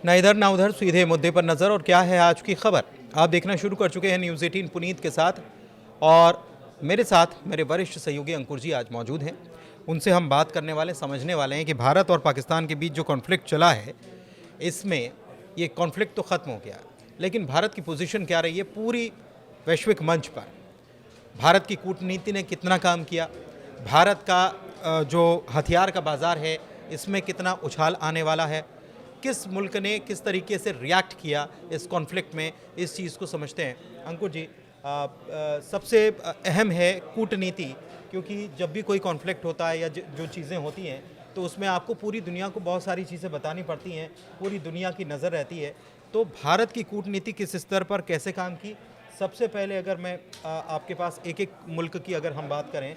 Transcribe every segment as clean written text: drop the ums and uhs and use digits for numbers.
ना इधर ना उधर, सीधे मुद्दे पर नज़र। और क्या है आज की खबर, आप देखना शुरू कर चुके हैं न्यूज़ 18 पुनीत के साथ। और मेरे साथ मेरे वरिष्ठ सहयोगी अंकुर जी आज मौजूद हैं। उनसे हम बात करने वाले, समझने वाले हैं कि भारत और पाकिस्तान के बीच जो कॉन्फ्लिक्ट चला है, इसमें ये कॉन्फ्लिक्ट तो ख़त्म हो गया, लेकिन भारत की पोजीशन क्या रही है पूरी वैश्विक मंच पर। भारत की कूटनीति ने कितना काम किया, भारत का जो हथियार का बाज़ार है इसमें कितना उछाल आने वाला है, किस मुल्क ने किस तरीके से रिएक्ट किया इस कॉन्फ्लिक्ट में, इस चीज़ को समझते हैं। अंकुर जी, सबसे अहम है कूटनीति, क्योंकि जब भी कोई कॉन्फ्लिक्ट होता है या जो चीज़ें होती हैं तो उसमें आपको पूरी दुनिया को बहुत सारी चीज़ें बतानी पड़ती हैं, पूरी दुनिया की नज़र रहती है। तो भारत की कूटनीति किस स्तर पर कैसे काम की, सबसे पहले अगर मैं आपके पास एक एक मुल्क की अगर हम बात करें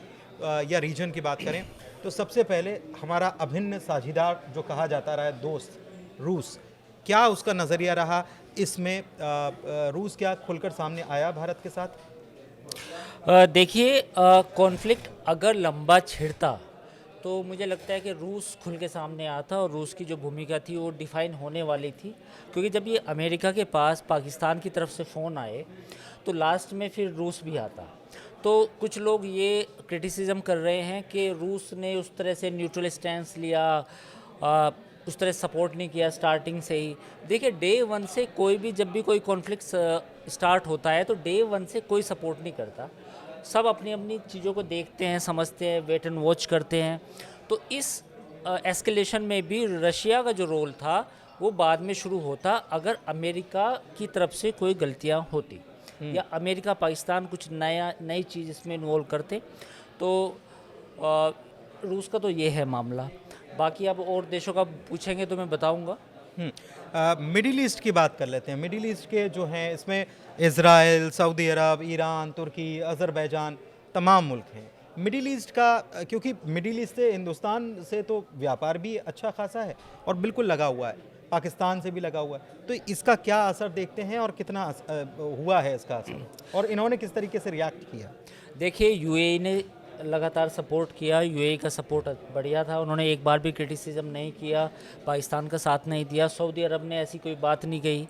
या रीजन की बात करें, तो सबसे पहले हमारा अभिन्न साझीदार जो कहा जाता रहा है दोस्त, रूस, क्या उसका नज़रिया रहा इसमें? रूस क्या खुलकर सामने आया भारत के साथ? देखिए, कॉन्फ्लिक्ट अगर लंबा छिड़ता तो मुझे लगता है कि रूस खुल के सामने आता और रूस की जो भूमिका थी वो डिफ़ाइन होने वाली थी, क्योंकि जब ये अमेरिका के पास पाकिस्तान की तरफ से फ़ोन आए तो लास्ट में फिर रूस भी आता। तो कुछ लोग ये क्रिटिसिज्म कर रहे हैं कि रूस ने उस तरह से न्यूट्रल स्टैंस लिया, उस तरह सपोर्ट नहीं किया स्टार्टिंग से ही। देखिए, डे वन से कोई भी, जब भी कोई कॉन्फ्लिक्ट स्टार्ट होता है तो डे वन से कोई सपोर्ट नहीं करता, सब अपनी अपनी चीज़ों को देखते हैं, समझते हैं, वेट एंड वॉच करते हैं। तो इस एस्केलेशन में भी रशिया का जो रोल था वो बाद में शुरू होता अगर अमेरिका की तरफ से कोई गलतियां होती या अमेरिका पाकिस्तान कुछ नई चीज़ इसमें इन्वॉल्व करते। तो रूस का तो ये है मामला। बाकी अब और देशों का पूछेंगे तो मैं बताऊंगा। मिडिल ईस्ट की बात कर लेते हैं। मिडिल ईस्ट के जो हैं इसमें इज़राइल, सऊदी अरब, ईरान, तुर्की, अज़रबैजान, तमाम मुल्क हैं। मिडिल ईस्ट का क्योंकि मिडिल ईस्ट से हिंदुस्तान से तो व्यापार भी अच्छा खासा है और बिल्कुल लगा हुआ है, पाकिस्तान से भी लगा हुआ है। तो इसका क्या असर देखते हैं और कितना हुआ है इसका असर, और इन्होंने किस तरीके से रिएक्ट किया? देखिए, यूएई ने लगातार सपोर्ट किया, यूएई का सपोर्ट बढ़िया था, उन्होंने एक बार भी क्रिटिसिज्म नहीं किया, पाकिस्तान का साथ नहीं दिया, सऊदी अरब ने ऐसी कोई बात नहीं कही।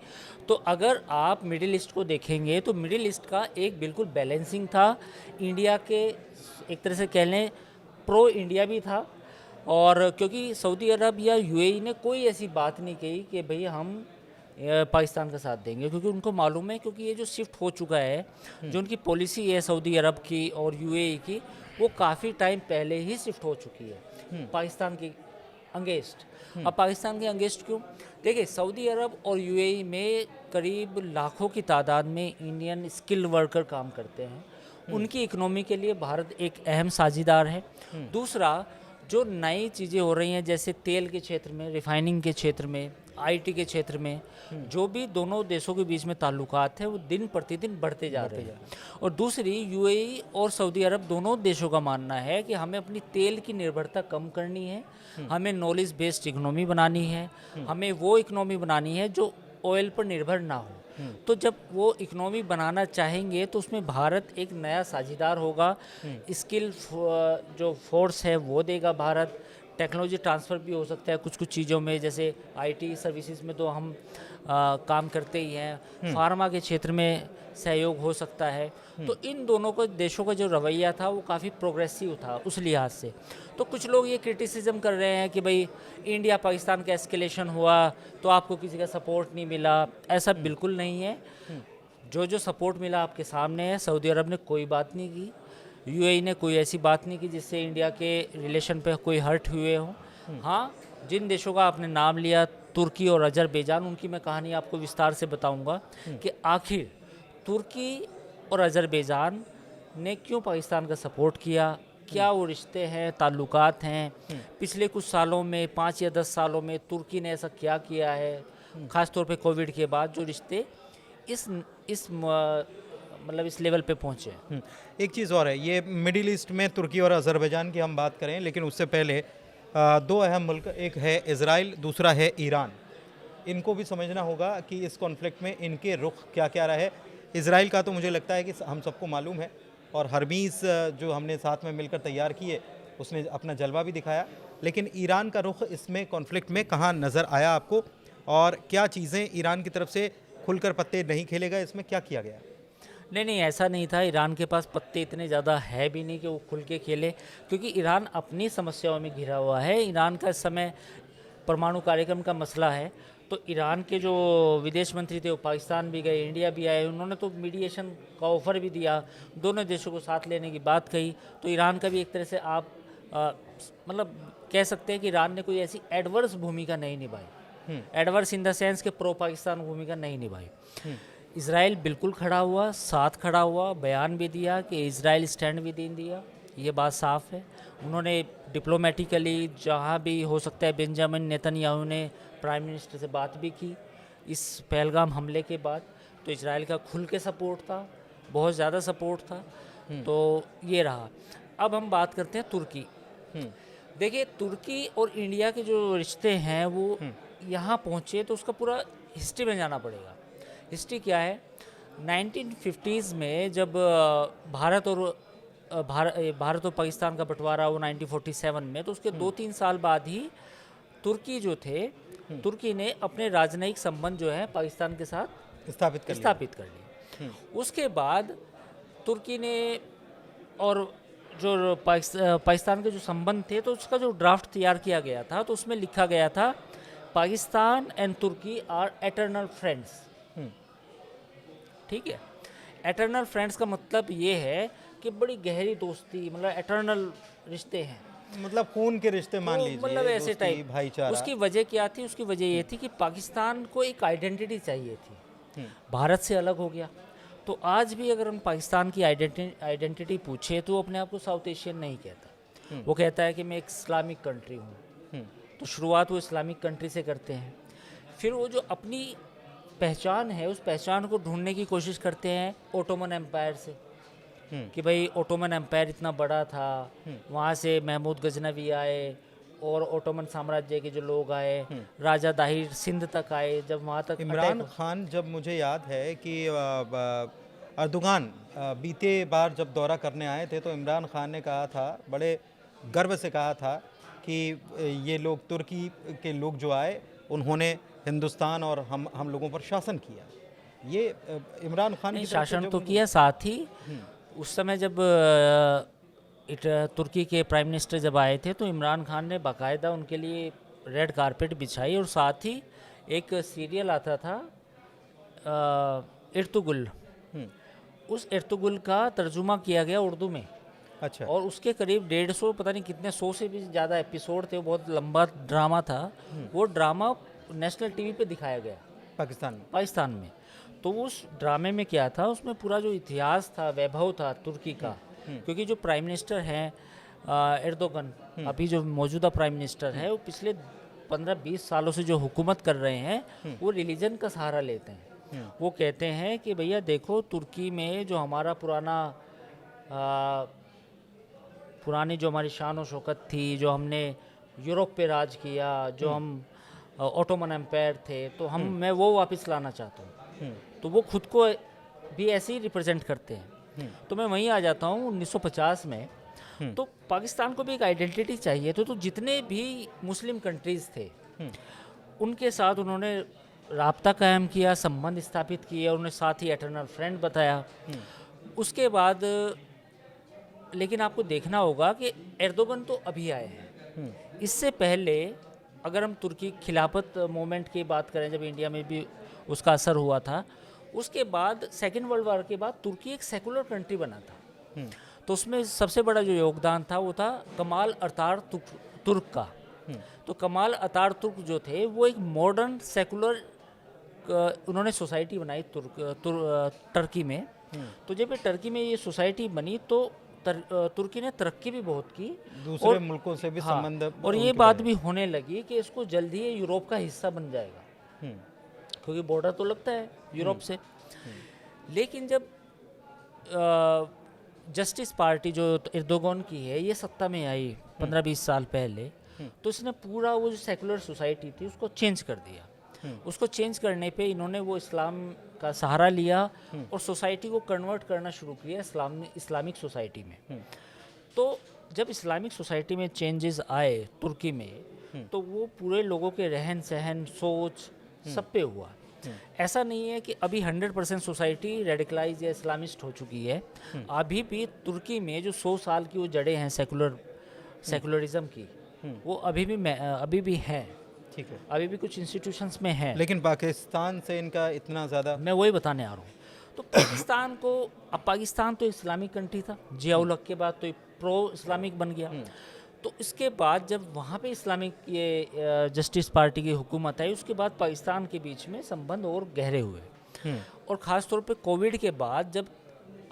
तो अगर आप मिडिल ईस्ट को देखेंगे तो मिडिल ईस्ट का एक बिल्कुल बैलेंसिंग था। इंडिया के एक तरह से कह लें प्रो इंडिया भी था, और क्योंकि सऊदी अरब या यूएई ने कोई ऐसी बात नहीं कही कि भाई हम पाकिस्तान का साथ देंगे, क्योंकि उनको मालूम है, क्योंकि ये जो शिफ्ट हो चुका है, जो उनकी पॉलिसी है सऊदी अरब की और यूएई की, वो काफ़ी टाइम पहले ही शिफ्ट हो चुकी है पाकिस्तान की अंगेस्ट। अब पाकिस्तान के अंगेस्ट क्यों? देखिए, सऊदी अरब और यूएई में करीब लाखों की तादाद में इंडियन स्किल वर्कर काम करते हैं, उनकी इकोनॉमी के लिए भारत एक अहम साझीदार है। दूसरा, जो नई चीज़ें हो रही हैं जैसे तेल के क्षेत्र में, रिफाइनिंग के क्षेत्र में, आईटी के क्षेत्र में, जो भी दोनों देशों के बीच में ताल्लुकात हैं वो दिन प्रतिदिन बढ़ते जा रहे हैं। और दूसरी, यूएई और सऊदी अरब दोनों देशों का मानना है कि हमें अपनी तेल की निर्भरता कम करनी है, हमें नॉलेज बेस्ड इकोनॉमी बनानी है, हमें वो इकोनॉमी बनानी है जो ऑयल पर निर्भर ना हो। तो जब वो इकोनॉमी बनाना चाहेंगे तो उसमें भारत एक नया साझीदार होगा, स्किल जो फोर्स है वो देगा भारत, टेक्नोलॉजी ट्रांसफ़र भी हो सकता है कुछ कुछ चीज़ों में, जैसे आईटी सर्विसेज में तो हम काम करते ही हैं, फार्मा के क्षेत्र में सहयोग हो सकता है। तो इन दोनों को देशों का जो रवैया था वो काफ़ी प्रोग्रेसिव था उस लिहाज से। तो कुछ लोग ये क्रिटिसिज्म कर रहे हैं कि भाई इंडिया पाकिस्तान का एस्केलेशन हुआ तो आपको किसी का सपोर्ट नहीं मिला। ऐसा बिल्कुल नहीं है, जो जो सपोर्ट मिला आपके सामने है। सऊदी अरब ने कोई बात नहीं की, यूएई ने कोई ऐसी बात नहीं की जिससे इंडिया के रिलेशन पे कोई हर्ट हुए हो। हाँ, जिन देशों का आपने नाम लिया, तुर्की और अजरबैजान, उनकी मैं कहानी आपको विस्तार से बताऊंगा कि आखिर तुर्की और अजरबैजान ने क्यों पाकिस्तान का सपोर्ट किया, क्या वो रिश्ते हैं, ताल्लुकात हैं, पिछले कुछ सालों में 5 या 10 सालों में तुर्की ने ऐसा क्या किया है, ख़ास तौर पे कोविड के बाद जो रिश्ते इस मतलब इस लेवल पे पहुँचे। एक चीज़ और है, ये मिडिल ईस्ट में तुर्की और अज़रबैजान की हम बात करें, लेकिन उससे पहले दो अहम मुल्क, एक है इज़राइल, दूसरा है ईरान। इनको भी समझना होगा कि इस कॉन्फ्लिक्ट में इनके रुख क्या क्या रहे। इज़राइल का तो मुझे लगता है कि हम सबको मालूम है, और हरमीज़ जो हमने साथ में मिलकर तैयार किए उसने अपना जलवा भी दिखाया। लेकिन ईरान का रुख इसमें कॉन्फ्लिक्ट में कहाँ नज़र आया आपको? और क्या चीज़ें ईरान की तरफ से खुलकर पत्ते नहीं खेले गए, इसमें क्या किया गया? नहीं नहीं, ऐसा नहीं था। ईरान के पास पत्ते इतने ज़्यादा है भी नहीं कि वो खुल के खेले, क्योंकि ईरान अपनी समस्याओं में घिरा हुआ है। ईरान का इस समय परमाणु कार्यक्रम का मसला है। तो ईरान के जो विदेश मंत्री थे वो पाकिस्तान भी गए, इंडिया भी आए, उन्होंने तो मीडिएशन का ऑफ़र भी दिया, दोनों देशों को साथ लेने की बात कही। तो ईरान का भी एक तरह से आप मतलब कह सकते हैं कि ईरान ने कोई ऐसी एडवर्स भूमिका नहीं निभाई, एडवर्स इन द सेंस कि प्रो पाकिस्तान भूमिका नहीं निभाई। इजराइल बिल्कुल खड़ा हुआ, साथ खड़ा हुआ, बयान भी दिया कि इजराइल स्टैंड विद इंडिया, ये बात साफ है। उन्होंने डिप्लोमेटिकली जहाँ भी हो सकता है बेंजामिन नेतन्याहू ने प्राइम मिनिस्टर से बात भी की इस पहलगाम हमले के बाद। तो इजराइल का खुल के सपोर्ट था, बहुत ज़्यादा सपोर्ट था। तो ये रहा। अब हम बात करते हैं तुर्की। देखिए, तुर्की और इंडिया के जो रिश्ते हैं वो यहाँ पहुँचे तो उसका पूरा हिस्ट्री में जाना पड़ेगा। हिस्ट्री क्या है? 1950s में जब भारत और पाकिस्तान का बंटवारा हुआ 1947 में, तो उसके 2-3 साल बाद ही तुर्की जो थे, तुर्की ने अपने राजनयिक संबंध जो है पाकिस्तान के साथ स्थापित कर लिए। उसके बाद तुर्की ने, और जो पाकिस्तान के जो संबंध थे, तो उसका जो ड्राफ्ट तैयार किया गया था तो उसमें लिखा गया था Pakistan and Turkey are eternal friends. ठीक है, एटर्नल फ्रेंड्स का मतलब ये है कि बड़ी गहरी दोस्ती, मतलब एटर्नल रिश्ते हैं, मतलब खून के रिश्ते मान लीजिए, मतलब ऐसे दोस्ती, टाइप भाईचारा। उसकी वजह क्या थी? उसकी वजह ये थी कि पाकिस्तान को एक आइडेंटिटी चाहिए थी, भारत से अलग हो गया। तो आज भी अगर हम पाकिस्तान की आइडेंटिटी पूछे तो वो अपने आप को साउथ एशियन नहीं कहता, वो कहता है कि मैं एक इस्लामिक कंट्री हूँ। तो शुरुआत वो इस्लामिक कंट्री से करते हैं, फिर वो जो अपनी पहचान है उस पहचान को ढूंढने की कोशिश करते हैं ओटोमन एम्पायर से, कि भाई ओटोमन एम्पायर इतना बड़ा था, वहाँ से महमूद गजनवी आए और ओटोमन साम्राज्य के जो लोग आए, राजा दाहिर सिंध तक आए, जब वहाँ तक इमरान खान, जब मुझे याद है कि अर्दोगान बीते बार जब दौरा करने आए थे तो इमरान खान ने कहा था, बड़े गर्व से कहा था कि ये लोग, तुर्की के लोग जो आए उन्होंने हिंदुस्तान और हम लोगों पर शासन किया। ये इमरान खान की तरफ से शासन जो तो किया, साथ ही उस समय जब तुर्की के प्राइम मिनिस्टर जब आए थे तो इमरान खान ने बाकायदा उनके लिए रेड कारपेट बिछाई, और साथ ही एक सीरियल आता था इर्तुगुल, उस इर्तुगुल का तर्जुमा किया गया उर्दू में। अच्छा। और उसके करीब 150 पता नहीं कितने 100 से भी ज़्यादा एपिसोड थे, बहुत लंबा ड्रामा था। वो ड्रामा नेशनल टीवी पे दिखाया गया पाकिस्तान में। तो उस ड्रामे में क्या था, उसमें पूरा जो इतिहास था, वैभव था तुर्की का, क्योंकि जो प्राइम मिनिस्टर हैं एर्दोगन, अभी जो मौजूदा प्राइम मिनिस्टर है, वो पिछले 15-20 सालों से जो हुकूमत कर रहे हैं वो रिलीजन का सहारा लेते हैं। वो कहते हैं कि भैया देखो, तुर्की में जो हमारा पुरानी जो हमारी शान और शौकत थी, जो हमने यूरोप पे राज किया, जो हम ओटोमन एम्पायर थे, तो मैं वो वापस लाना चाहता हूँ। तो वो खुद को भी ऐसे ही रिप्रेजेंट करते हैं। तो मैं वहीं आ जाता हूँ 1950 में। तो पाकिस्तान को भी एक आइडेंटिटी चाहिए, तो जितने भी मुस्लिम कंट्रीज़ थे उनके साथ उन्होंने राब्ता कायम किया, संबंध स्थापित किए, और उन्हें साथ ही एटर्नल फ्रेंड बताया। उसके बाद लेकिन आपको देखना होगा कि एर्दोगन तो अभी आए हैं। इससे पहले अगर हम तुर्की खिलाफत मूवमेंट की बात करें, जब इंडिया में भी उसका असर हुआ था, उसके बाद सेकेंड वर्ल्ड वॉर के बाद तुर्की एक सेकुलर कंट्री बना था। तो उसमें सबसे बड़ा जो योगदान था वो था कमाल अतातुर्क तुर्क का। तो कमाल अतातुर्क जो थे वो एक मॉडर्न सेकुलर उन्होंने सोसाइटी बनाई टर्की में। तो जब टर्की में ये सोसाइटी बनी तो तुर्की ने तरक्की भी बहुत की, दूसरे मुल्कों से भी संबंध, और ये बात भी होने लगी कि इसको जल्दी ही यूरोप का हिस्सा बन जाएगा, क्योंकि बॉर्डर तो लगता है यूरोप से। लेकिन जब जस्टिस पार्टी जो एर्दोगन की है ये सत्ता में आई 15-20 साल पहले, तो इसने पूरा वो जो सेकुलर सोसाइटी थी उसको चेंज कर दिया। उसको चेंज करने पे इन्होंने वो इस्लाम का सहारा लिया और सोसाइटी को कन्वर्ट करना शुरू किया इस्लामिक सोसाइटी में। तो जब इस्लामिक सोसाइटी में चेंजेस आए तुर्की में, तो वो पूरे लोगों के रहन सहन, सोच, सब पे हुआ। ऐसा नहीं है कि अभी 100% सोसाइटी रेडिकलाइज या इस्लामिस्ट हो चुकी है। अभी भी तुर्की में जो 100 साल की वो जड़ें हैं सेकुलरिज्म की, वो अभी भी हैं। ठीक है, अभी भी कुछ इंस्टीट्यूशंस में है। लेकिन पाकिस्तान से इनका इतना ज़्यादा मैं वही बताने आ रहा हूँ। तो पाकिस्तान को, अब पाकिस्तान तो इस्लामिक कंट्री था, जियाउल हक के बाद तो प्रो इस्लामिक बन गया। तो इसके बाद जब वहाँ पे इस्लामिक ये जस्टिस पार्टी की हुकूमत आई, उसके बाद पाकिस्तान के बीच में संबंध और गहरे हुए। और ख़ास तौर पे कोविड के बाद जब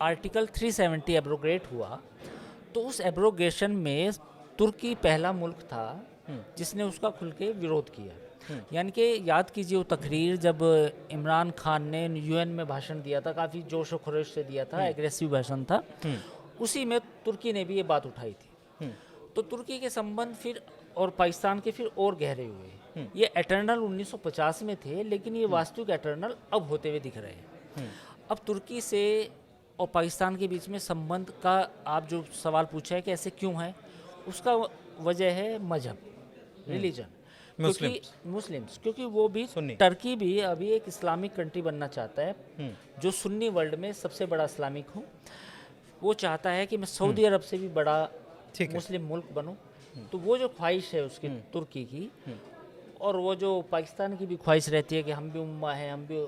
आर्टिकल 370 एब्रोगेट हुआ, तो उस एब्रोगेशन में तुर्की पहला मुल्क था जिसने उसका खुल के विरोध किया। यानी कि याद कीजिए वो तकरीर जब इमरान खान ने यूएन में भाषण दिया था, काफ़ी जोश और खरोश से दिया था, एग्रेसिव भाषण था, उसी में तुर्की ने भी ये बात उठाई थी। तो तुर्की के संबंध फिर और पाकिस्तान के फिर और गहरे हुए। ये एटर्नल 1950 में थे, लेकिन ये वास्तविक एटर्नल अब होते हुए दिख रहे हैं। अब तुर्की से और पाकिस्तान के बीच में संबंध का आप जो सवाल पूछा है कि ऐसे क्यों है, उसका वजह है मजहब, रिलीजन, मुस्लिम्स, क्योंकि वो भी टर्की भी अभी एक इस्लामिक कंट्री बनना चाहता है, जो सुन्नी वर्ल्ड में सबसे बड़ा इस्लामिक हो। वो चाहता है कि मैं सऊदी अरब से भी बड़ा मुस्लिम मुल्क बनूं। तो वो जो ख्वाहिश है उसकी तुर्की की, और वो जो पाकिस्तान की भी ख्वाहिश रहती है कि हम भी उम्मा हैं, हम भी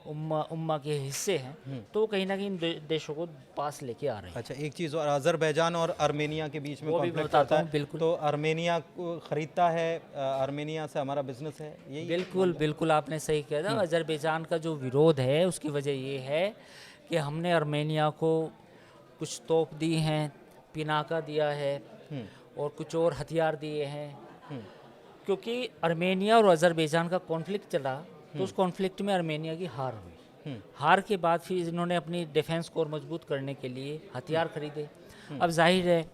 उम्मा के हिस्से हैं, तो वो कहीं ना कहीं इन देशों को पास लेके आ रहे हैं। अच्छा, एक चीज़ और, अज़रबैजान और आर्मेनिया के बीच में वो भी कॉन्फ्लिक्ट बताता होता हूँ, है, बिल्कुल। तो आर्मेनिया को ख़रीदता है, आर्मेनिया से हमारा बिजनेस है, यही बिल्कुल आपने सही कहा था। अजरबैजान का जो विरोध है उसकी वजह ये है कि हमने आर्मेनिया को कुछ तोप दी हैं, पिनाका दिया है और कुछ और हथियार दिए हैं। क्योंकि आर्मेनिया और अजरबैजान का कॉन्फ्लिक्ट चला, तो उस कॉन्फ्लिक्ट में आर्मेनिया की हार हुई। हार के बाद फिर इन्होंने अपनी डिफेंस कोर मजबूत करने के लिए हथियार खरीदे। अब जाहिर है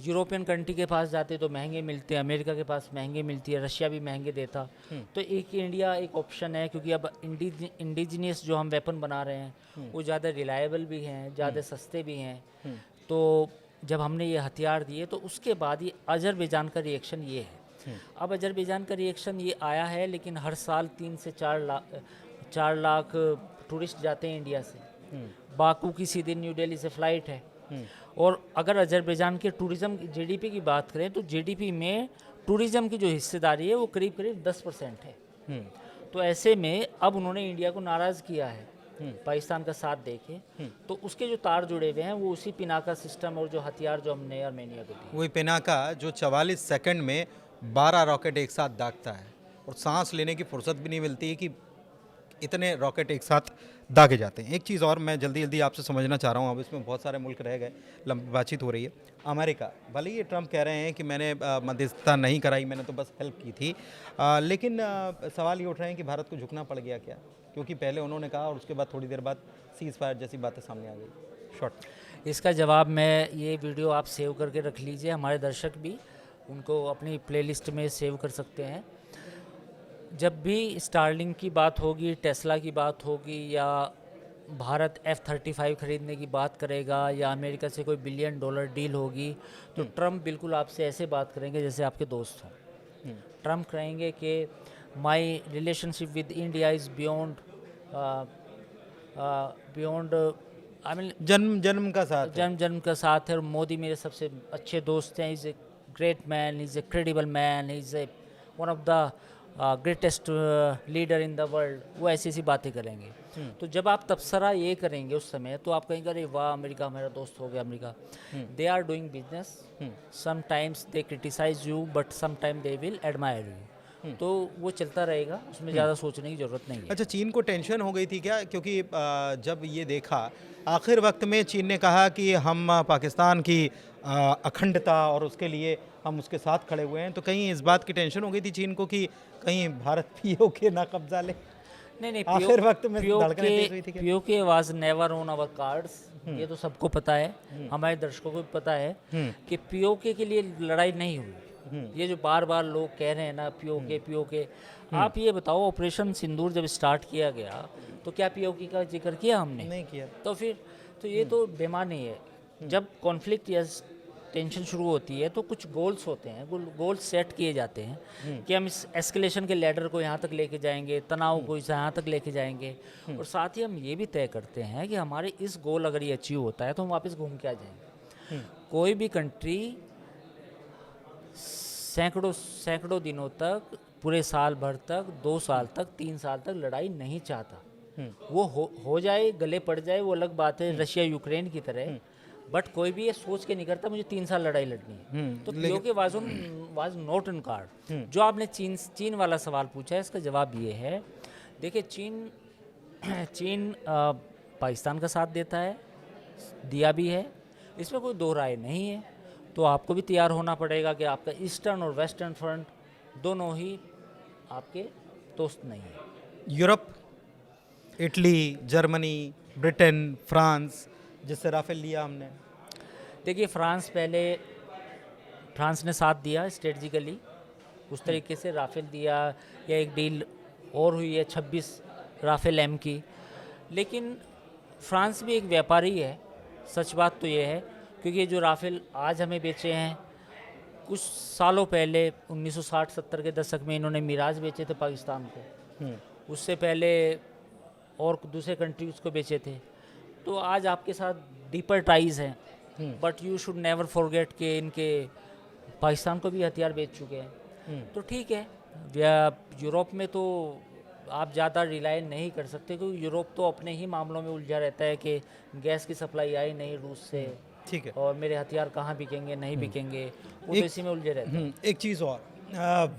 यूरोपियन कंट्री के पास जाते तो महंगे मिलते, अमेरिका के पास महंगे मिलती है, रशिया भी महंगे देता। तो एक इंडिया एक ऑप्शन है, क्योंकि अब इंडिजिनियस जो हम वेपन बना रहे हैं वो ज़्यादा रिलायबल भी हैं, ज़्यादा सस्ते भी हैं। तो जब हमने ये हथियार दिए तो उसके बाद ये अजरबैजान का रिएक्शन ये है। अब अजरबैजान का रिएक्शन ये आया है, लेकिन हर साल 3 से 4 लाख टूरिस्ट जाते हैं इंडिया से। बाकू की सीधे न्यू दिल्ली से फ़्लाइट है। और अगर अजरबैजान के टूरिज़्म जीडीपी की बात करें तो जीडीपी में टूरिज़्म की जो हिस्सेदारी है वो करीब करीब 10% है। तो ऐसे में अब उन्होंने इंडिया को नाराज़ किया है पाकिस्तान का साथ देके। तो उसके जो तार जुड़े हुए हैं वो उसी पिनाका सिस्टम और जो हथियार जो हमने आर्मेनिया को दिए, वही पिनाका जो 44 सेकंड में 12 रॉकेट एक साथ दागता है, और सांस लेने की फुर्सत भी नहीं मिलती है कि इतने रॉकेट एक साथ दागे जाते हैं। एक चीज़ और मैं जल्दी आपसे समझना चाह रहा हूँ, अब इसमें बहुत सारे मुल्क रह गए, लंबी बातचीत हो रही है। अमेरिका, भले ये ट्रंप कह रहे हैं कि मैंने मध्यस्थता नहीं कराई, मैंने तो बस हेल्प की थी, लेकिन सवाल ये उठ रहे हैं कि भारत को झुकना पड़ गया क्या? क्योंकि पहले उन्होंने कहा और उसके बाद थोड़ी देर बाद सीज़ फायर जैसी बातें सामने आ गई। शॉर्ट इसका जवाब मैं, ये वीडियो आप सेव करके रख लीजिए, हमारे दर्शक भी उनको अपनी प्लेलिस्ट में सेव कर सकते हैं। जब भी स्टारलिंक की बात होगी, टेस्ला की बात होगी, या भारत F-35 खरीदने की बात करेगा, या अमेरिका से कोई $1 बिलियन डील होगी, तो ट्रंप बिल्कुल आपसे ऐसे बात करेंगे जैसे आपके दोस्त हों। ट्रंप कहेंगे कि my relationship with India is beyond I mean जन्म का साथ है। जन्म का साथ है। और मोदी मेरे सबसे अच्छे दोस्त हैं। Is a great man, is a credible man, is a one of the greatest leader in the world. वो ऐसी ऐसी बातें करेंगे। तो जब आप तबसरा ये करेंगे उस समय, तो आप कहेंगे अरे वाह, अमेरिका मेरा दोस्त हो गया। America, they are doing business, sometimes they criticize you but sometime they will admire you. तो वो चलता रहेगा, उसमें ज़्यादा सोचने की ज़रूरत नहीं है। अच्छा, चीन को टेंशन हो गई थी क्या? क्योंकि जब ये देखा आखिर वक्त में चीन ने कहा कि हम पाकिस्तान की अखंडता और उसके लिए हम उसके साथ खड़े हुए हैं, तो कहीं इस बात की टेंशन हो गई थी चीन को कि कहीं भारत पीओके ना कब्जा ले? नहीं, आखिर वक्त में धड़कनें तेज हुई थी क्या? PoK was never on our cards. ये तो सबको पता है, हमारे दर्शकों को भी पता है कि पीओके के लिए लड़ाई नहीं हुई। ये जो बार बार लोग कह रहे हैं ना पीओके, आप ये बताओ, ऑपरेशन सिंदूर जब स्टार्ट किया गया तो क्या पीओके का जिक्र किया हमने? नहीं किया। तो फिर तो ये तो बेमानी है। जब कॉन्फ्लिक्ट या टेंशन शुरू होती है तो कुछ गोल्स होते हैं, गोल्स सेट किए जाते हैं कि हम इस एस्केलेशन के लैडर को यहाँ तक लेके जाएंगे, तनाव को इस यहाँ तक लेके जाएंगे, और साथ ही हम ये भी तय करते हैं कि हमारे इस गोल अगर ये अचीव होता है तो हम वापस घूम के आ जाएंगे। कोई भी कंट्री सैकड़ों दिनों तक, पूरे साल भर तक, 2 साल तक, 3 साल तक लड़ाई नहीं चाहता। वो हो जाए, गले पड़ जाए, वो अलग बात है, रशिया यूक्रेन की तरह, बट कोई भी ये सोच के नहीं करता मुझे 3 साल लड़ाई लड़नी है। तो PoK was not in card. जो आपने चीन वाला सवाल पूछा है, इसका जवाब ये है, देखिए चीन पाकिस्तान का साथ देता है, दिया भी है, इसमें कोई दो राय नहीं है। तो आपको भी तैयार होना पड़ेगा कि आपका ईस्टर्न और वेस्टर्न फ्रंट दोनों ही आपके दोस्त नहीं है। Europe, Italy, Germany, Britain, France, जिससे राफेल लिया हमने। देखिए फ्रांस ने साथ दिया स्ट्रेटजिकली, उस तरीके से राफेल दिया, या एक डील और हुई है 26 राफेल एम की। लेकिन फ्रांस भी एक व्यापारी है, सच बात तो ये है, क्योंकि जो राफेल आज हमें बेचे हैं, कुछ सालों पहले 1960-70 के दशक में इन्होंने मिराज बेचे थे पाकिस्तान को, उससे पहले और दूसरे कंट्रीज को बेचे थे। तो आज आपके साथ डीपर टाइज हैं, but you should never forget कि इनके पाकिस्तान को भी हथियार बेच चुके हैं। तो ठीक है, यूरोप में तो आप ज़्यादा रिलाय नहीं कर सकते, क्योंकि यूरोप तो अपने ही मामलों में उलझा रहता है कि गैस की सप्लाई आई नहीं रूस से, ठीक है, और मेरे हथियार कहाँ बिकेंगे, नहीं बिकेंगे, वो तो इसी में उलझे रहते हैं। एक चीज़ और,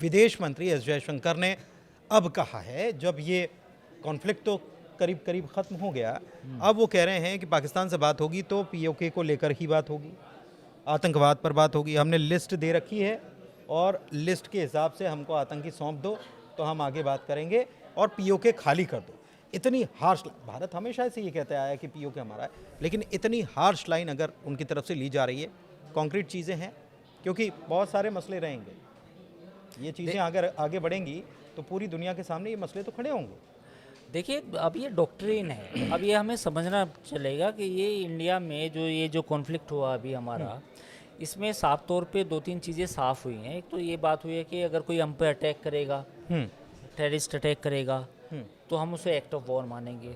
विदेश मंत्री एस जयशंकर ने अब कहा है, जब ये कॉन्फ्लिक्ट तो करीब करीब ख़त्म हो गया, अब वो कह रहे हैं कि पाकिस्तान से बात होगी तो पीओके को लेकर ही बात होगी, आतंकवाद पर बात होगी। हमने लिस्ट दे रखी है और लिस्ट के हिसाब से हमको आतंकी सौंप दो तो हम आगे बात करेंगे, और पीओके खाली कर दो। इतनी हार्श, भारत हमेशा से ये कहते आया है कि पीओके हमारा है, लेकिन इतनी हार्श लाइन अगर उनकी तरफ से ली जा रही है, कॉन्क्रीट चीज़ें हैं, क्योंकि बहुत सारे मसले रहेंगे, ये चीज़ें अगर आगे बढ़ेंगी तो पूरी दुनिया के सामने ये मसले तो खड़े होंगे। देखिए अब ये डॉक्ट्रिन है, अब ये हमें समझना चलेगा कि ये इंडिया में जो कॉन्फ्लिक्ट हुआ अभी हमारा, इसमें साफ तौर पे 2-3 चीज़ें साफ़ हुई हैं। एक तो ये बात हुई है कि अगर कोई हम पे अटैक करेगा, टेररिस्ट अटैक करेगा, तो हम उसे एक्ट ऑफ वॉर मानेंगे।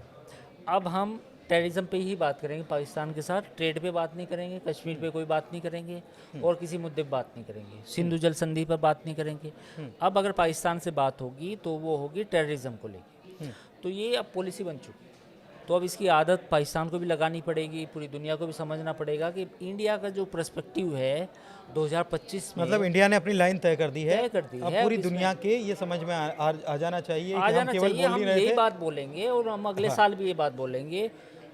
अब हम टेररिज्म पे ही बात करेंगे पाकिस्तान के साथ, ट्रेड पे बात नहीं करेंगे, कश्मीर पे कोई बात नहीं करेंगे, और किसी मुद्दे पे बात नहीं करेंगे, सिंधु जल संधि पर बात नहीं करेंगे। अब अगर पाकिस्तान से बात होगी तो वो होगी टेररिज्म को लेकर। तो ये अब पॉलिसी बन चुकी है, तो अब इसकी आदत पाकिस्तान को भी लगानी पड़ेगी, पूरी दुनिया को भी समझना पड़ेगा कि इंडिया का जो पर्सपेक्टिव है 2025 में, मतलब इंडिया ने अपनी लाइन तय कर दी है, अब पूरी अब दुनिया के ये समझ में आ जाना चाहिए आ कि जाना हम केवल चाहिए, बोल हम नहीं रहे यही थे। बात बोलेंगे, और हम अगले साल भी ये बात बोलेंगे,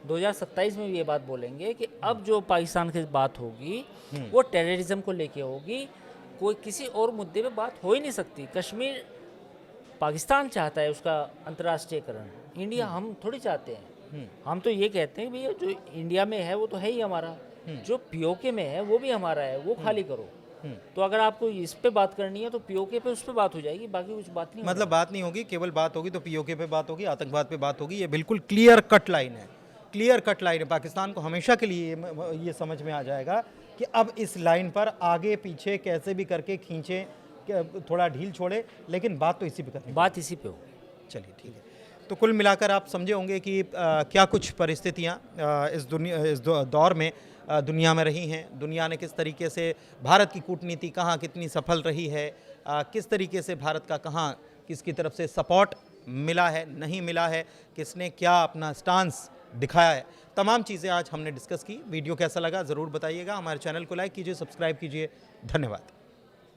2027 में भी ये बात बोलेंगे कि अब जो पाकिस्तान की बात होगी वो टेररिज्म को लेके होगी, कोई किसी और मुद्दे पे बात हो ही नहीं सकती। कश्मीर पाकिस्तान चाहता है उसका अंतर्राष्ट्रीयकरण, इंडिया हम थोड़ी चाहते हैं। हम तो ये कहते हैं भैया जो इंडिया में है वो तो है ही हमारा, जो पीओके में है वो भी हमारा है, वो खाली करो। तो अगर आपको इस पे बात करनी है तो पीओके पे उस पे बात हो जाएगी, बाकी कुछ बात नहीं मतलब बात नहीं होगी, केवल बात होगी तो पीओके पे बात होगी, आतंकवाद पे बात होगी। ये बिल्कुल क्लियर कट लाइन है, क्लियर कट लाइन है। पाकिस्तान को हमेशा के लिए ये समझ में आ जाएगा कि अब इस लाइन पर आगे पीछे कैसे भी करके खींचे, थोड़ा ढील छोड़े, लेकिन बात तो इसी पे करनी, बात इसी पे हो। चलिए ठीक है। तो कुल मिलाकर आप समझे होंगे कि क्या कुछ परिस्थितियाँ इस दौर में दुनिया में रही हैं, दुनिया ने किस तरीके से भारत की कूटनीति कहाँ कितनी सफल रही है, किस तरीके से भारत का कहाँ किसकी तरफ से सपोर्ट मिला है, नहीं मिला है, किसने क्या अपना स्टांस दिखाया है, तमाम चीज़ें आज हमने डिस्कस की। वीडियो कैसा लगा ज़रूर बताइएगा, हमारे चैनल को लाइक कीजिए, सब्सक्राइब कीजिए। धन्यवाद।